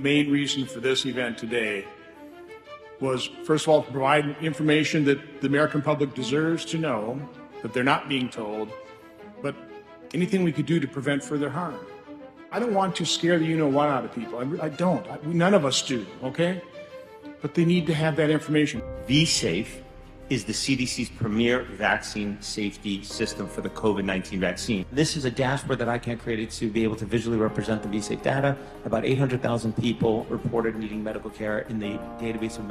main reason for this event today was, first of all, to provide information that the American public deserves to know, that they're not being told, but anything we could do to prevent further harm. I don't want to scare the you-know-what out of people. I don't. None of us do, okay? But they need to have that information. vSafe is the CDC's premier vaccine safety system for the COVID-19 vaccine. This is a dashboard that ICANN created to be able to visually represent the vSafe data. About 800,000 people reported needing medical care in the database of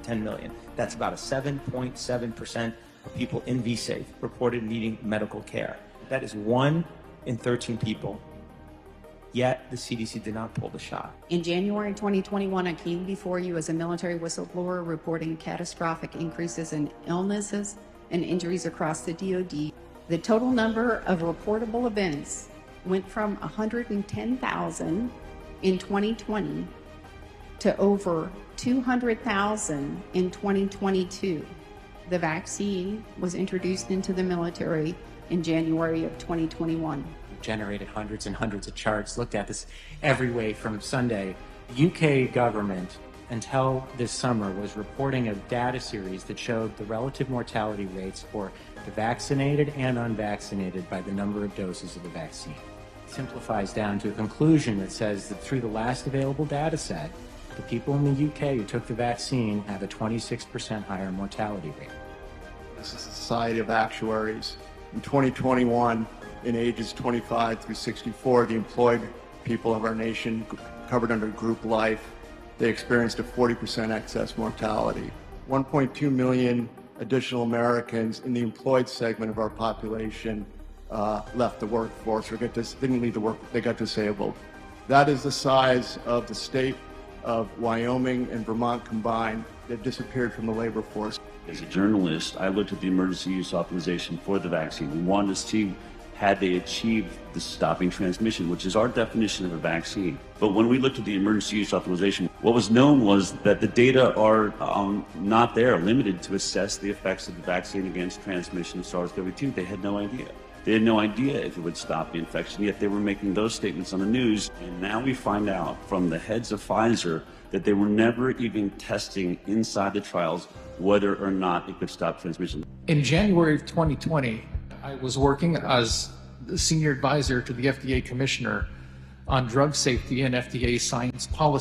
10 million. That's about a 7.7% of people in vSafe reported needing medical care. That is 1 in 13 people. Yet the CDC did not pull the shot. In January 2021, I came before you as a military whistleblower reporting catastrophic increases in illnesses and injuries across the DoD. The total number of reportable events went from 110,000 in 2020 to over 200,000 in 2022. The vaccine was introduced into the military in January of 2021. Generated hundreds and hundreds of charts, looked at this every way from Sunday. The UK government, until this summer, was reporting a data series that showed the relative mortality rates for the vaccinated and unvaccinated by the number of doses of the vaccine. It simplifies down to a conclusion that says that through the last available data set, the people in the UK who took the vaccine have a 26% higher mortality rate. This is a Society of Actuaries. In 2021, in ages 25 through 64, the employed people of our nation covered under group life, they experienced a 40% excess mortality. 1.2 million additional Americans in the employed segment of our population left the workforce or didn't leave the work, they got disabled. That is the size of the state of Wyoming and Vermont combined that disappeared from the labor force. As a journalist, I looked at the emergency use authorization for the vaccine. We wanted to see had they achieved the stopping transmission, which is our definition of a vaccine. But when we looked at the emergency use authorization, what was known was that the data are not there, limited to assess the effects of the vaccine against transmission of SARS-CoV-2. They had no idea. They had no idea if it would stop the infection, yet they were making those statements on the news. And now we find out from the heads of Pfizer that they were never even testing inside the trials whether or not it could stop transmission. In January of 2020, I was working as the senior advisor to the FDA commissioner on drug safety and FDA science policy.